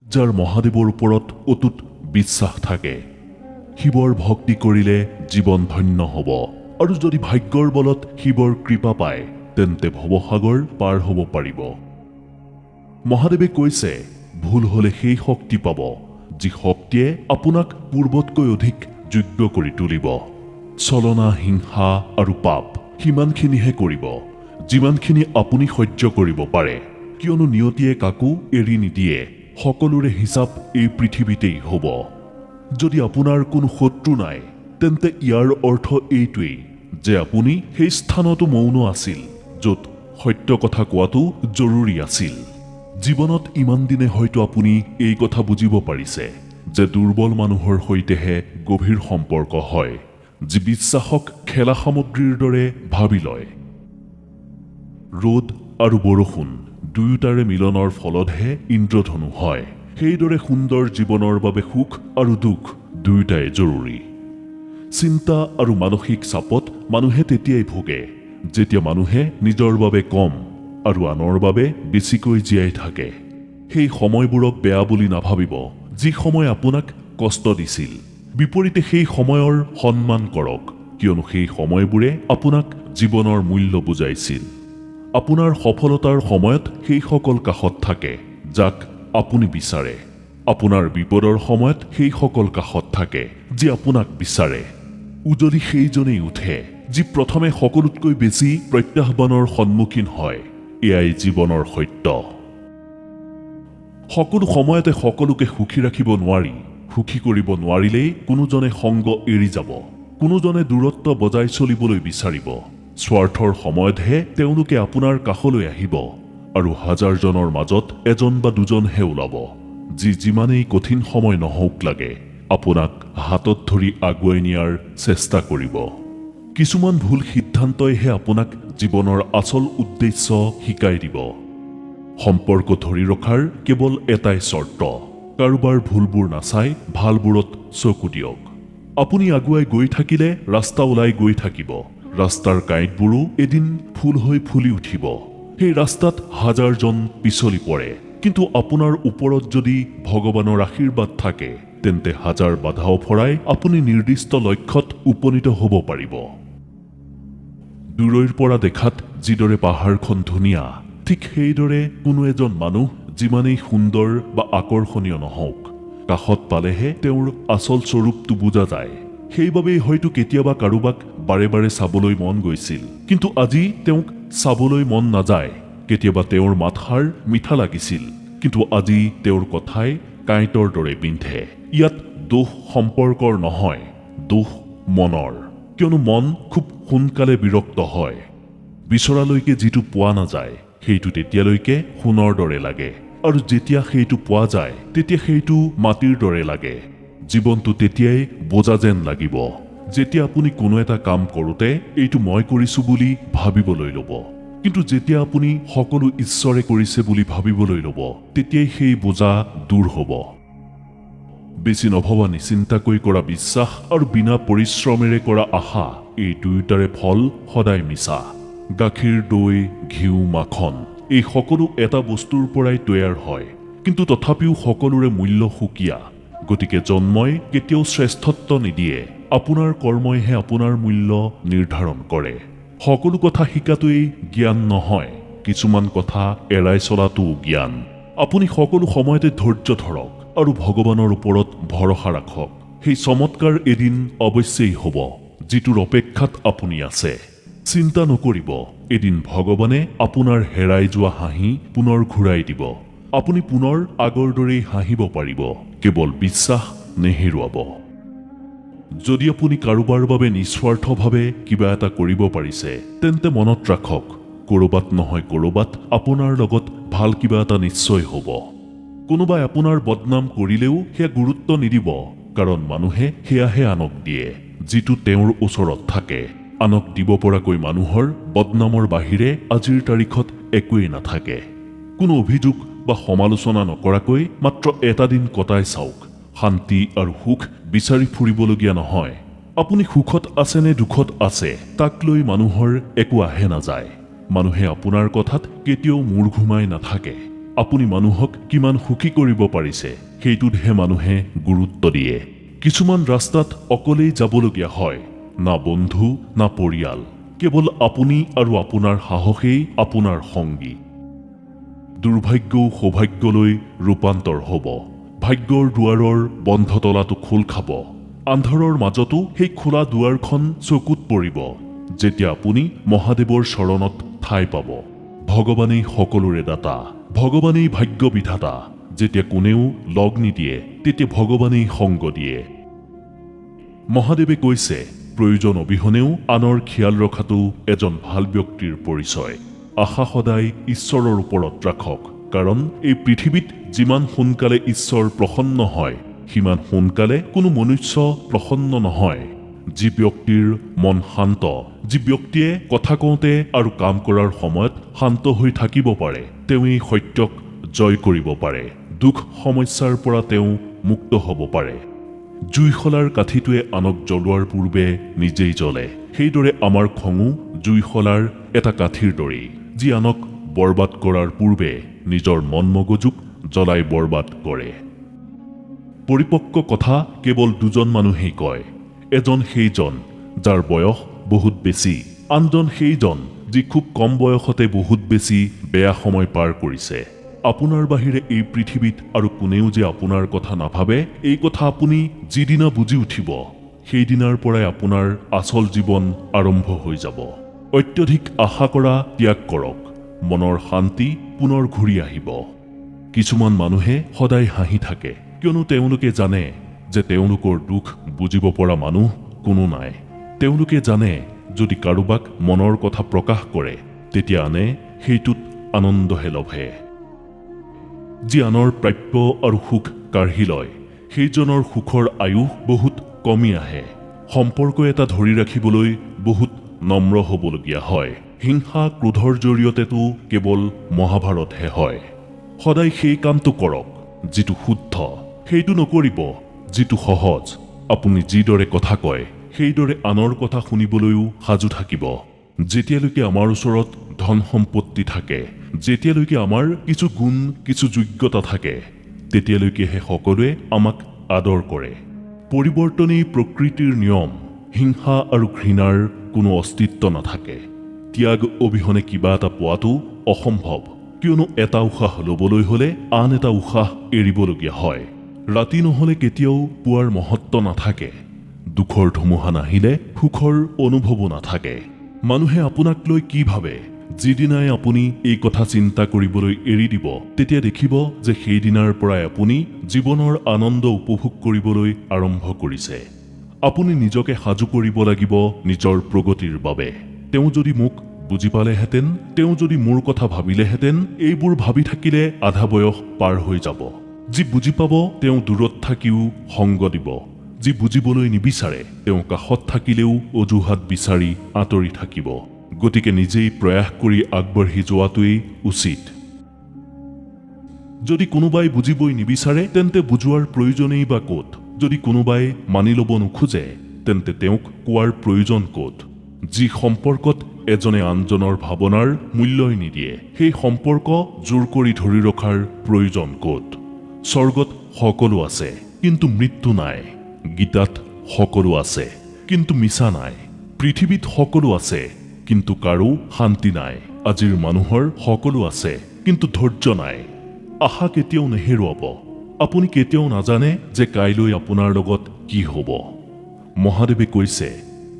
যাৰ মহাদেৱৰ ওপৰত অটুট বিশ্বাস থাকে। শিৱৰ ভক্তি কৰিলে জীৱন ধন্য হ'ব, আৰু যদি ভাগ্যৰ বলত শিৱৰ কৃপা পায় তেন্তে ভৱসাগৰ পাৰ হ'ব পাৰিব। মহাদেৱে কৈছে, ভুল হ'লে সেই শক্তি পাব যি শক্তিয়ে আপোনাক পূৰ্বতকৈ অধিক যোগ্য কৰি তুলিব। ছলনা, হিংসা আৰু পাপ সিমানখিনিহে কৰিব যিমানখিনি আপুনি সহ্য কৰিব পাৰে, কিয়নো নিয়তিয়ে কাকো এৰি নিদিয়ে। সকলোৰে হিচাপ এই পৃথিৱীতেই হ'ব। যদি আপোনাৰ কোনো শত্ৰু নাই তেন্তে ইয়াৰ অৰ্থ এইটোৱেই যে আপুনি সেই স্থানতো মৌন আছিল য'ত সত্য কথা কোৱাটো জৰুৰী আছিল। জীৱনত ইমান দিনে হয়তো আপুনি এই কথা বুজিব পাৰিছে যে দুৰ্বল মানুহৰ সৈতেহে গভীৰ সম্পৰ্ক হয়, যি বিশ্বাসক খেলা সামগ্ৰীৰ দৰে ভাবি লয়। ৰ'দ আৰু বৰষুণ দুয়োটাৰে মিলনৰ ফলতহে ইন্দ্ৰধনু হয়। সেইদৰে সুন্দৰ জীৱনৰ বাবে সুখ আৰু দুখ দুয়োটাই জৰুৰী। চিন্তা আৰু মানসিক চাপত মানুহে তেতিয়াই ভোগে যেতিয়া মানুহে নিজৰ বাবে কম আৰু আনৰ বাবে বেছিকৈ জীয়াই থাকে। সেই সময়বোৰক বেয়া বুলি নাভাবিব যি সময় আপোনাক কষ্ট দিছিল। বিপৰীতে সেই সময়ৰ সন্মান কৰক, কিয়নো সেই সময়বোৰে আপোনাক জীৱনৰ মূল্য বুজাইছিল। আপোনাৰ সফলতাৰ সময়ত সেইসকল কাষত থাকে যাক আপুনি বিচাৰে। আপোনাৰ বিপদৰ সময়ত সেইসকল কাষত থাকে যি আপোনাক বিচাৰে। উজলি সেইজনেই উঠে যি প্ৰথমে সকলোতকৈ বেছি প্ৰত্যাহ্বানৰ সন্মুখীন হয়। এয়াই জীৱনৰ সত্য। সকলো সময়তে সকলোকে সুখী ৰাখিব নোৱাৰি। সুখী কৰিব নোৱাৰিলেই কোনোজনে সংগ এৰি যাব, কোনোজনে দূৰত্ব বজাই চলিবলৈ বিচাৰিব। স্বাৰ্থৰ সময়তহে তেওঁলোকে আপোনাৰ কাষলৈ আহিব, আৰু হাজাৰজনৰ মাজত এজন বা দুজনহে ওলাব যি যিমানেই কঠিন সময় নহওক লাগে আপোনাক হাতত ধৰি আগুৱাই নিয়াৰ চেষ্টা কৰিব। কিছুমান ভুল সিদ্ধান্তইহে আপোনাক জীৱনৰ আচল উদ্দেশ্য শিকাই দিব। সম্পৰ্ক ধৰি ৰখাৰ কেৱল এটাই চৰ্ত, কাৰোবাৰ ভুলবোৰ নাচাই ভালবোৰত চকু দিয়ক। আপুনি আগুৱাই গৈ থাকিলে ৰাস্তা ওলাই গৈ থাকিব। ৰাস্তাৰ কাঁইটবোৰো এদিন ফুল হৈ ফুলি উঠিব। সেই ৰাস্তাত হাজাৰজন পিছলি পৰে, কিন্তু আপোনাৰ ওপৰত যদি ভগৱানৰ আশীৰ্বাদ থাকে তেন্তে হাজাৰ বাধাও ফৰাই আপুনি নিৰ্দিষ্ট লক্ষ্যত উপনীত হ'ব পাৰিব। দূৰৈৰ পৰা দেখাত যিদৰে পাহাৰখন ধুনীয়া, ঠিক সেইদৰে কোনো এজন মানুহ যিমানেই সুন্দৰ বা আকৰ্ষণীয় নহওক, কাষত পালেহে তেওঁৰ আচল স্বৰূপটো বুজা যায়। সেইবাবেই হয়তো কেতিয়াবা কাৰোবাক বাৰে বাৰে চাবলৈ মন গৈছিল, কিন্তু আজি তেওঁক চাবলৈ মন নাযায়। কেতিয়াবা তেওঁৰ মাতষাৰ মিঠা লাগিছিল, কিন্তু আজি তেওঁৰ কথাই কাঁইটৰ দৰে বিন্ধে। ইয়াত দোষ সম্পৰ্কৰ নহয়, দোষ মনৰ, কিয়নো মন খুব সোনকালে বিৰক্ত হয়। বিচৰালৈকে যিটো পোৱা নাযায় সেইটো তেতিয়ালৈকে সোণৰ দৰে লাগে, আৰু যেতিয়া সেইটো পোৱা যায় তেতিয়া সেইটো মাটিৰ দৰে লাগে। জীৱনটো তেতিয়াই বোজা যেন লাগিব যেতিয়া আপুনি কোনো এটা কাম কৰোঁতে এইটো মই কৰিছো বুলি ভাবিবলৈ ল'ব, কিন্তু যেতিয়া আপুনি সকলো ঈশ্বৰে কৰিছে বুলি ভাবিবলৈ ল'ব তেতিয়াই সেই বোজা দূৰ হ'ব। বেছি নভবা নিচিন্তাকৈ কৰা বিশ্বাস আৰু বিনা পৰিশ্ৰমেৰে কৰা আশা, এই দুয়োটাৰে ফল সদায় মিছা। গাখীৰ, দৈ, ঘিউ, মাখন এই সকলো এটা বস্তুৰ পৰাই তৈয়াৰ হয়, কিন্তু তথাপিও সকলোৰে মূল্য সুকীয়া। গতিকে জন্মই কেতিয়াও শ্ৰেষ্ঠত্ব নিদিয়ে, আপোনাৰ কৰ্মইহে আপোনাৰ মূল্য নিৰ্ধাৰণ কৰে। সকলো কথা শিকাটোৱেই জ্ঞান নহয়, কিছুমান কথা এৰাই চলাটোও জ্ঞান। আপুনি সকলো সময়তে ধৈৰ্য ধৰক আৰু ভগৱানৰ ওপৰত ভৰসা ৰাখক। সেই চমৎকাৰ এদিন অৱশ্যেই হ'ব যিটোৰ অপেক্ষাত আপুনি আছে। চিন্তা নকৰিব, এদিন ভগৱানে আপোনাৰ হেৰাই যোৱা হাঁহি পুনৰ ঘূৰাই দিব। আপুনি পুনৰ আগৰ দৰেই হাঁহিব পাৰিব, কেৱল বিশ্বাস নেহেৰুৱাব। যদি আপুনি কাৰোবাৰ বাবে নিস্বাৰ্থভাৱে কিবা এটা কৰিব পাৰিছে তেন্তে মনত ৰাখক, কৰবাত নহয় কৰবাত আপোনাৰ লগত ভাল কিবা এটা নিশ্চয় হ'ব। কোনোবাই আপোনাৰ বদনাম কৰিলেও সেয়া গুৰুত্ব নিদিব, কাৰণ মানুহে সেয়াহে আনক দিয়ে যিটো তেওঁৰ ওচৰত থাকে। আনক দিব পৰাকৈ মানুহৰ বদনামৰ বাহিৰে আজিৰ তাৰিখত একোৱেই নাথাকে। কোনো অভিযোগ বা সমালোচনা নকৰাকৈ মাত্ৰ এটা দিন কটাই চাওক। শান্তি আৰু সুখ বিচাৰি ফুৰিবলগীয়া নহয়। আপুনি সুখত আছে নে দুখত আছে তাক লৈ মানুহৰ একো আহে নাযায়। মানুহে আপোনাৰ কথাত কেতিয়াও মূৰ ঘুমাই নাথাকে। আপুনি মানুহক কিমান সুখী কৰিব পাৰিছে সেইটোতহে মানুহে গুৰুত্ব দিয়ে। কিছুমান ৰাস্তাত অকলেই যাবলগীয়া হয়, না বন্ধু না পৰিয়াল, কেৱল আপুনি আৰু আপোনাৰ সাহসেই আপোনাৰ সংগী। দুৰ্ভাগ্যও সৌভাগ্যলৈ ৰূপান্তৰ হ'ব। ভাগ্যৰ দুৱাৰৰ বন্ধ তলাটো খোল খাব। আন্ধাৰৰ মাজতো সেই খোলা দুৱাৰখন চকুত পৰিব যেতিয়া আপুনি মহাদেৱৰ চৰণত ঠাই পাব। ভগৱানেই সকলোৰে দাতা, ভগৱানেই ভাগ্য বিধাতা। যেতিয়া কোনেও লগ নিদিয়ে তেতিয়া ভগৱানেই সংগ দিয়ে। মহাদেৱে কৈছে, প্ৰয়োজন অবিহনেও আনৰ খিয়াল ৰখাটো এজন ভাল ব্যক্তিৰ পৰিচয়। আশা সদায় ঈশ্বৰৰ ওপৰত ৰাখক, কাৰণ এই পৃথিৱীত যিমান সোনকালে ঈশ্বৰ প্ৰসন্ন হয় সিমান সোনকালে কোনো মনুষ্য প্ৰসন্ন নহয়। যি ব্যক্তিৰ মন শান্ত, যি ব্যক্তিয়ে কথা কওঁতে আৰু কাম কৰাৰ সময়ত শান্ত হৈ থাকিব পাৰে, তেওঁ এই সত্যক জয় কৰিব পাৰে। দুখ সমস্যাৰ পৰা তেওঁ মুক্ত হ'ব পাৰে। জুইশলাৰ কাঠিটোৱে আনক জ্বলোৱাৰ পূৰ্বে নিজেই জ্বলে, সেইদৰে আমাৰ খঙো জুইশলাৰ এটা কাঠিৰ দৰেই, যি আনক বৰবাদ কৰাৰ পূৰ্বে নিজৰ মন মগজুক জ্বলাই বৰবাদ কৰে। পৰিপক্ক কথা কেৱল দুজন মানুহেই কয়। এজন সেইজন যাৰ বয়স বহুত বেছি, আনজন সেইজন যি খুব কম বয়সতে বহুত বেছি বেয়া সময় পাৰ কৰিছে। আপোনাৰ বাহিৰে এই পৃথিৱীত আৰু কোনেও যে আপোনাৰ কথা নাভাবে, এই কথা আপুনি যিদিনা বুজি উঠিব সেইদিনাৰ পৰাই আপোনাৰ আচল জীৱন আৰম্ভ হৈ যাব। অত্যধিক আশা কৰা ত্যাগ কৰক, মনৰ শান্তি পুনৰ ঘূৰি আহিব। কিছুমান মানুহে সদায় হাঁহি থাকে, কিয়নো তেওঁলোকে জানে যে তেওঁলোকৰ দুখ বুজিব পৰা মানুহ কোনো নাই। তেওঁলোকে জানে যদি কাৰোবাক মনৰ কথা প্ৰকাশ কৰে তেতিয়া আনে সেইটোত আনন্দহে লভে। যি আনৰ প্ৰাপ্য আৰু সুখ কাঢ়ি লয় সেইজনৰ সুখৰ আয়ুস বহুত কমি আহে। সম্পৰ্ক এটা ধৰি ৰাখিবলৈ বহুত নম্ৰ হ'বলগীয়া হয়। হিংসা ক্ৰোধৰ জৰিয়তেতো কেৱল মহাভাৰতহে হয়। সদায় সেই কামটো কৰক যিটো শুদ্ধ, সেইটো নকৰিব যিটো সহজ। আপুনি যিদৰে কথা কয় সেইদৰে আনৰ কথা শুনিবলৈও সাজু থাকিব। যেতিয়ালৈকে আমাৰ ওচৰত ধন সম্পত্তি থাকে, যেতিয়ালৈকে আমাৰ কিছু গুণ কিছু যোগ্যতা থাকে, তেতিয়ালৈকেহে সকলোৱে আমাক আদৰ কৰে। পৰিৱৰ্তনেই প্ৰকৃতিৰ নিয়ম। হিংসা আৰু ঘৃণাৰ কোনো অস্তিত্ব নাথাকে। ত্যাগ অবিহনে কিবা এটা পোৱাটো অসম্ভৱ, কিয়নো এটা উশাহ ল'বলৈ হ'লে আন এটা উশাহ এৰিবলগীয়া হয়। ৰাতি নহ'লে কেতিয়াও পুৱাৰ মহত্ব নাথাকে। দুখৰ ধুমুহা নাহিলে সুখৰ অনুভৱো নাথাকে। মানুহে আপোনাক লৈ কি ভাবে, যিদিনাই আপুনি এই কথা চিন্তা কৰিবলৈ এৰি দিব তেতিয়া দেখিব যে সেইদিনাৰ পৰাই আপুনি জীৱনৰ আনন্দ উপভোগ কৰিবলৈ আৰম্ভ কৰিছে। আপুনি নিজকে সাজু কৰিব লাগিব নিজৰ প্ৰগতিৰ বাবে। তেওঁ যদি মোক বুজি পালেহেঁতেন, তেওঁ যদি মোৰ কথা ভাবিলেহেঁতেন, এইবোৰ ভাবি থাকিলে আধা বয়স পাৰ হৈ যাব। যি বুজি পাব তেওঁ দূৰত থাকিও সংগ দিব। যি বুজিবলৈ নিবিচাৰে তেওঁ কাষত থাকিলেও অজুহাত বিচাৰি আঁতৰি থাকিব। গতিকে নিজেই প্ৰয়াস কৰি আগবাঢ়ি যোৱাটোৱেই উচিত। যদি কোনোবাই বুজিবই নিবিচাৰে তেন্তে বুজোৱাৰ প্ৰয়োজনেই বা ক'ত? যদি কোনোবাই মানি ল'ব নোখোজে তেন্তে তেওঁক কোৱাৰ প্ৰয়োজন ক'ত? যি সম্পৰ্কত এজনে আনজনৰ ভাৱনাৰ মূল্যই নিদিয়ে সেই সম্পৰ্ক জোৰ কৰি ধৰি ৰখাৰ প্ৰয়োজন ক'ত? স্বৰ্গত সকলো আছে কিন্তু মৃত্যু নাই। গীতাত সকলো আছে কিন্তু মিছা নাই। পৃথিৱীত সকলো আছে কিন্তু কাৰো শান্তি নাই। আজিৰ মানুহৰ সকলো আছে কিন্তু ধৈৰ্য নাই। আশা কেতিয়াও নেহেৰুৱাব। আপুনি কেতিয়াও নাজানে যে কাইলৈ আপোনাৰ লগত কি হ'ব। মহাদেৱে কৈছে,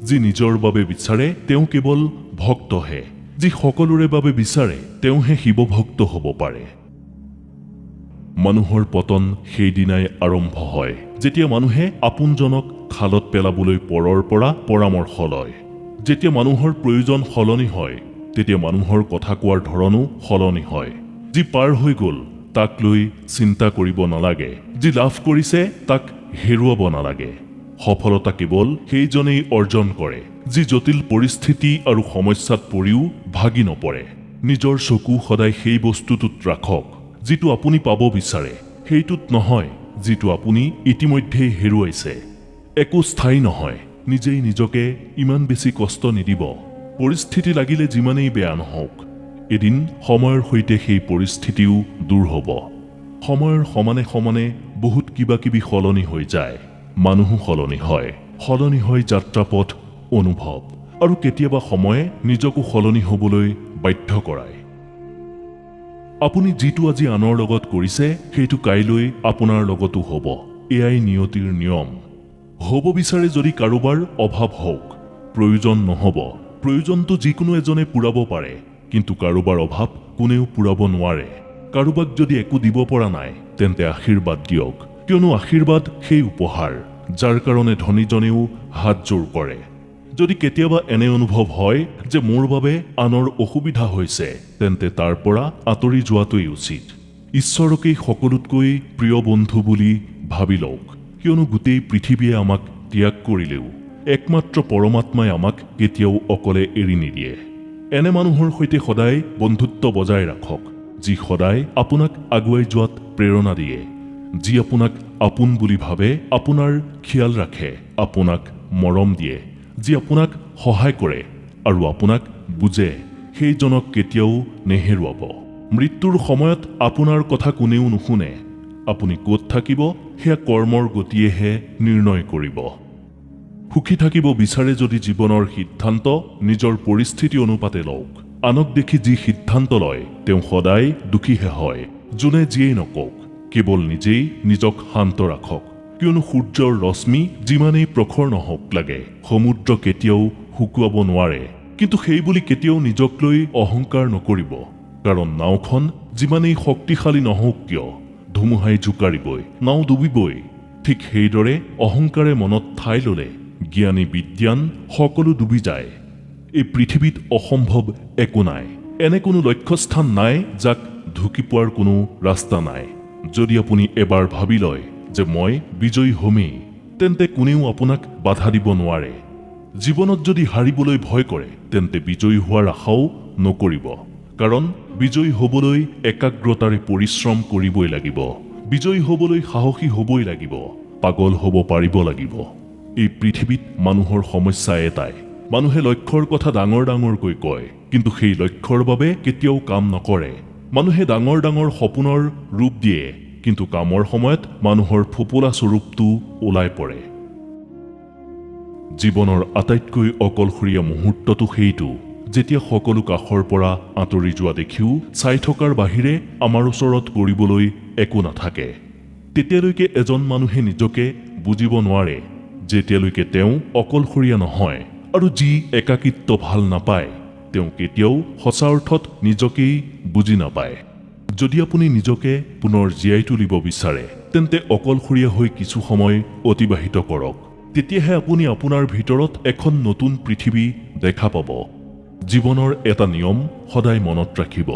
যি নিজৰ বাবে বিচাৰে তেওঁ কেৱল ভক্তহে, যি সকলোৰে বাবে বিচাৰে তেওঁহে শিৱভক্ত হ'ব পাৰে। মানুহৰ পতন সেইদিনাই আৰম্ভ হয় যেতিয়া মানুহে আপোনজনক খালত পেলাবলৈ পৰৰ পৰা পৰামৰ্শ লয়। যেতিয়া মানুহৰ প্ৰয়োজন সলনি হয় তেতিয়া মানুহৰ কথা কোৱাৰ ধৰণো সলনি হয়। যি পাৰ হৈ গ'ল তাক লৈ চিন্তা কৰিব নালাগে, যি লাভ কৰিছে তাক হেৰুৱাব নালাগে। সফলতা কেৱল সেইজনেই অৰ্জন কৰে যি জটিল পৰিস্থিতি আৰু সমস্যাত পৰিও ভাগি নপৰে। নিজৰ চকু সদায় সেই বস্তুটোত ৰাখক যিটো আপুনি পাব বিচাৰে, সেইটোত নহয় যিটো আপুনি ইতিমধ্যেই হেৰুৱাইছে। একো স্থায়ী নহয়। নিজেই নিজকে ইমান বেছি কষ্ট নিদিব। পৰিস্থিতি লাগিলে যিমানেই বেয়া নহওক, এদিন সময়ৰ সৈতে সেই পৰিস্থিতিও দূৰ হ'ব। সময়ৰ সমানে সমানে বহুত কিবা কিবি সলনি হৈ যায়, মানুহো সলনি হয় যাত্ৰাপথ, অনুভৱ, আৰু কেতিয়াবা সময়ে নিজকো সলনি হ'বলৈ বাধ্য কৰায়। আপুনি যিটো আজি আনৰ লগত কৰিছে সেইটো কাইলৈ আপোনাৰ লগতো হ'ব। এয়াই নিয়তিৰ নিয়ম। হ'ব বিচাৰে যদি কাৰোবাৰ অভাৱ হওক, প্ৰয়োজন নহ'ব। প্ৰয়োজনটো যিকোনো এজনে পূৰাব পাৰে, কিন্তু কাৰোবাৰ অভাৱ কোনেও পূৰাব নোৱাৰে। কাৰোবাক যদি একো দিব পৰা নাই তেন্তে আশীৰ্বাদ দিয়ক, কিয়নো আশীৰ্বাদ সেই উপহাৰ যাৰ কাৰণে ধনীজনেও হাত জোৰ কৰে। যদি কেতিয়াবা এনে অনুভৱ হয় যে মোৰ বাবে আনৰ অসুবিধা হৈছে, তেন্তে তাৰ পৰা আঁতৰি যোৱাটোৱেই উচিত। ঈশ্বৰকেই সকলোতকৈ প্ৰিয় বন্ধু বুলি ভাবি লওক, কিয়নো গোটেই পৃথিৱীয়ে আমাক ত্যাগ কৰিলেও একমাত্ৰ পৰমাত্মাই আমাক কেতিয়াও অকলে এৰি নিদিয়ে। এনে মানুহৰ সৈতে সদায় বন্ধুত্ব বজাই ৰাখক, যি সদায় আপোনাক আগুৱাই যোৱাত প্ৰেৰণা দিয়ে, যি আপোনাক আপোন বুলি ভাবে, আপোনাৰ খিয়াল ৰাখে, আপোনাক মৰম দিয়ে, যি আপোনাক সহায় কৰে আৰু আপোনাক বুজে, সেইজনক কেতিয়াও নেহেৰুৱাব। মৃত্যুৰ সময়ত আপোনাৰ কথা কোনেও নুশুনে। আপুনি ক'ত থাকিব সেয়া কৰ্মৰ গতিয়েহে নিৰ্ণয় কৰিব। সুখী থাকিব বিচাৰে যদি জীৱনৰ সিদ্ধান্ত নিজৰ পৰিস্থিতি অনুপাতে লওক। আনক দেখি যি সিদ্ধান্ত লয় তেওঁ সদায় দুখীহে হয়। যোনে যিয়েই নকওক, কেৱল নিজেই নিজক শান্ত ৰাখক, কিয়নো সূৰ্যৰ ৰশ্মি যিমানেই প্ৰখৰ নহওক লাগে, সমুদ্ৰ কেতিয়াও শুকুৱাব নোৱাৰে। কিন্তু সেই বুলি কেতিয়াও নিজক লৈ অহংকাৰ নকৰিব, কাৰণ নাওখন যিমানেই শক্তিশালী নহওক কিয় ধুমুহাই জোকাৰিবই, নাও ডুবিবই। ঠিক সেইদৰে অহংকাৰে মনত ঠাই ল'লে জ্ঞানী বিদ্যান সকলো ডুবি যায়। এই পৃথিৱীত অসম্ভৱ একো নাই, এনে কোনো লক্ষ্যস্থান নাই যাক ঢুকি পোৱাৰ কোনো ৰাস্তা নাই। যদি আপুনি এবাৰ ভাবি লয় যে মই বিজয়ী হ'মেই, তেন্তে কোনেও আপোনাক বাধা দিব নোৱাৰে। জীৱনত যদি হাৰিবলৈ ভয় কৰে তেন্তে বিজয়ী হোৱাৰ আশাও নকৰিব, কাৰণ বিজয়ী হ'বলৈ একাগ্ৰতাৰে পৰিশ্ৰম কৰিবই লাগিব। বিজয়ী হ'বলৈ সাহসী হ'বই লাগিব, পাগল হ'ব পাৰিব লাগিব। এই পৃথিৱীত মানুহৰ সমস্যা এটাই, মানুহে লক্ষ্যৰ কথা ডাঙৰ ডাঙৰকৈ কয়, কিন্তু সেই লক্ষ্যৰ বাবে কেতিয়াও কাম নকৰে। মানুহে ডাঙৰ ডাঙৰ সপোনৰ ৰূপ দিয়ে, কিন্তু কামৰ সময়ত মানুহৰ ফোপোলা স্বৰূপটো ওলাই পৰে। জীৱনৰ আটাইতকৈ অকলশৰীয়া মুহূৰ্তটো সেইটো, যেতিয়া সকলো কাষৰ পৰা আঁতৰি যোৱা দেখিও চাই থকাৰ বাহিৰে আমাৰ ওচৰত কৰিবলৈ একো নাথাকে। তেতিয়ালৈকে এজন মানুহে নিজকে বুজিব নোৱাৰে যেতিয়ালৈকে তেওঁ অকলশৰীয়া নহয়, আৰু যি একাকিত্ব ভাল নাপায় তেওঁ কেতিয়াও সঁচা অৰ্থত নিজকেই বুজি নাপায়। যদি আপুনি নিজকে পুনৰ জীয়াই তুলিব বিচাৰে তেন্তে অকলশৰীয়া হৈ কিছু সময় অতিবাহিত কৰক। তেতিয়াহে আপুনি আপোনাৰ ভিতৰত এখন নতুন পৃথিৱী দেখা পাব। জীৱনৰ এটা নিয়ম সদায় মনত ৰাখিব,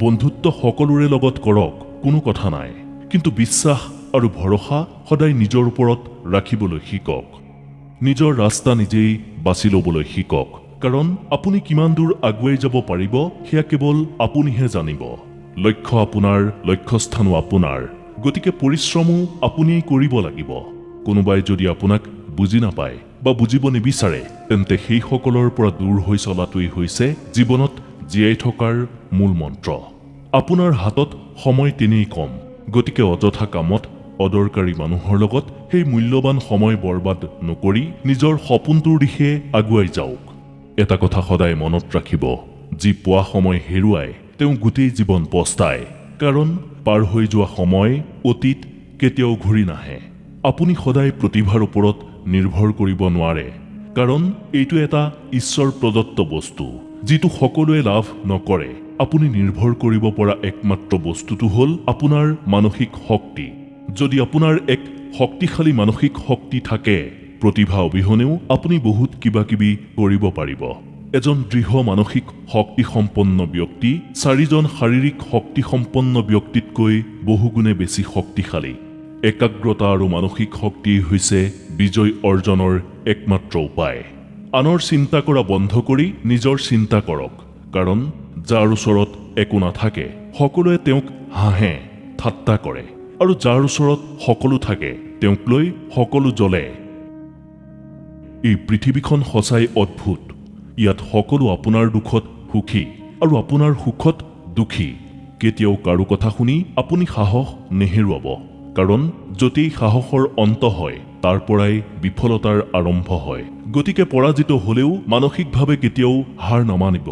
বন্ধুত্ব সকলোৰে লগত কৰক, কোনো কথা নাই, কিন্তু বিশ্বাস আৰু ভৰসা সদায় নিজৰ ওপৰত ৰাখিবলৈ শিকক। নিজৰ ৰাস্তা নিজেই বাছি ল'বলৈ শিকক, কাৰণ আপুনি কিমান দূৰ আগুৱাই যাব পাৰিব সেয়া কেৱল আপুনিহে জানিব। লক্ষ্য আপোনাৰ, লক্ষ্যস্থানো আপোনাৰ, গতিকে পৰিশ্ৰমো আপুনিয়েই কৰিব লাগিব। কোনোবাই যদি আপোনাক বুজি নাপায় বা বুজিব নিবিচাৰে তেন্তে সেইসকলৰ পৰা দূৰ হৈ চলাটোৱেই হৈছে জীৱনত জীয়াই থকাৰ মূল মন্ত্ৰ। আপোনাৰ হাতত সময় তেনেই কম, গতিকে অযথা কামত অদৰকাৰী মানুহৰ লগত সেই মূল্যৱান সময় বৰবাদ নকৰি নিজৰ সপোনটোৰ দিশে আগুৱাই যাওক। এটা কথা সদায় মনত ৰাখিব, যি পোৱা সময় হেৰুৱায় তেওঁ গোটেই জীৱন পস্তায়, কাৰণ পাৰ হৈ যোৱা সময়, অতীত কেতিয়াও ঘূৰি নাহে। আপুনি সদায় প্ৰতিভাৰ ওপৰত নিৰ্ভৰ কৰিব নোৱাৰে, কাৰণ এইটো এটা ঈশ্বৰ প্ৰদত্ত বস্তু যিটো সকলোৱে লাভ নকৰে। আপুনি নিৰ্ভৰ কৰিব পৰা একমাত্ৰ বস্তুটো হ'ল আপোনাৰ মানসিক শক্তি। যদি আপোনাৰ এক শক্তিশালী মানসিক শক্তি থাকে, প্ৰতিভা অবিহনেও আপুনি বহুত কিবা কিবি কৰিব পাৰিব। এজন দৃঢ় মানসিক শক্তিসম্পন্ন ব্যক্তি 4জন শাৰীৰিক শক্তিসম্পন্ন ব্যক্তিতকৈ বহুগুণে বেছি শক্তিশালী। একাগ্ৰতা আৰু মানসিক শক্তি হৈছে বিজয় অৰ্জনৰ একমাত্ৰ উপায়। আনৰ চিন্তা কৰা বন্ধ কৰি নিজৰ চিন্তা কৰক, কাৰণ যাৰ ওচৰত একো নাথাকে সকলোৱে তেওঁক হাঁহে, ঠাট্টা কৰে, আৰু যাৰ ওচৰত সকলো থাকে তেওঁক লৈ সকলো জ্বলে। এই পৃথিৱীখন সঁচাই অদ্ভুত। ইয়াত সকলো আপোনাৰ দুখত সুখী, আৰু আপোনাৰ সুখত দুখী। কেতিয়াও কাৰো কথা শুনি আপুনি সাহস নেহেৰুৱাব, কাৰণ য'তেই সাহসৰ অন্ত হয় তাৰ পৰাই বিফলতাৰ আৰম্ভ হয়। গতিকে পৰাজিত হ'লেও মানসিকভাৱে কেতিয়াও হাৰ নামানিব,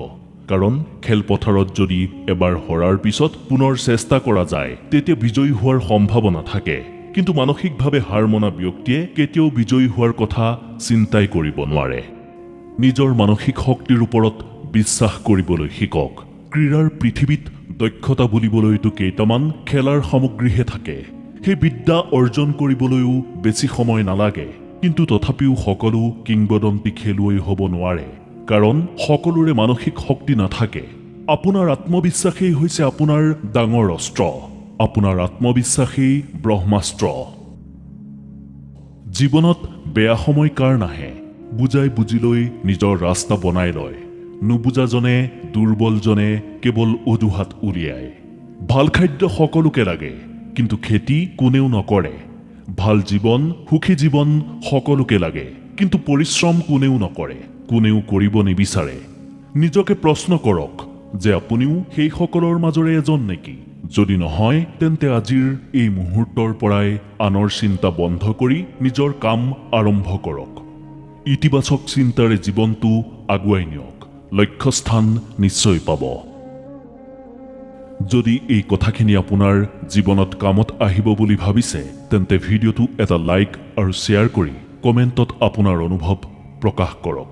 কাৰণ খেলপথাৰত যদি এবাৰ হৰাৰ পিছত পুনৰ চেষ্টা কৰা যায় তেতিয়া বিজয়ী হোৱাৰ সম্ভাৱনা থাকে। কিন্তু মানসিকভাৱে হাৰ মনা ব্যক্তিয়ে কেতিয়াও বিজয়ী হোৱাৰ কথা চিন্তাই কৰিব নোৱাৰে। নিজৰ মানসিক শক্তিৰ ওপৰত বিশ্বাস কৰিবলৈ শিকক। ক্ৰীড়াৰ পৃথিৱীত দক্ষতা বুলিবলৈতো কেইটামান খেলাৰ সামগ্ৰীহে থাকে। সেই বিদ্যা অৰ্জন কৰিবলৈও বেছি সময় নালাগে, কিন্তু তথাপিও সকলো কিংবদন্তি খেলুৱৈ হ'ব নোৱাৰে, কাৰণ সকলোৰে মানসিক শক্তি নাথাকে। আপোনাৰ আত্মবিশ্বাসেই হৈছে আপোনাৰ ডাঙৰ অস্ত্ৰ। আপোনাৰ আত্মবিশ্বাসেই ব্ৰহ্মাস্ত্ৰ। জীৱনত বেয়া সময় কাৰ নাহে? বুজাই বুজি লৈ নিজৰ ৰাস্তা বনাই লয়। নুবুজাজনে দুৰ্বলজনে কেৱল অজুহাত উলিয়ায়। ভাল খাদ্য সকলোকে লাগে, কিন্তু খেতি কোনেও নকৰে। ভাল জীৱন, সুখী জীৱন সকলোকে লাগে, কিন্তু পৰিশ্ৰম কোনেও নকৰে, কোনেও কৰিব নিবিচাৰে। নিজকে প্ৰশ্ন কৰক যে আপুনিও সেই সকলৰ মাজৰে এজন নেকি? যদি নহয়, তেন্তে আজিৰ এই মুহূৰ্তৰ পৰাই আনৰ চিন্তা বন্ধ কৰি নিজৰ কাম আৰম্ভ কৰক। ইতিবাচক চিন্তাৰে জীৱনটো আগুৱাই নিয়ক, লক্ষ্যস্থান নিশ্চয় পাব। যদি এই কথাখিনি আপোনাৰ জীৱনত কামত আহিব বুলি ভাবিছে, তেন্তে ভিডিঅ'টো এটা লাইক আৰু শ্বেয়াৰ কৰি কমেণ্টত আপোনাৰ অনুভৱ প্ৰকাশ কৰক।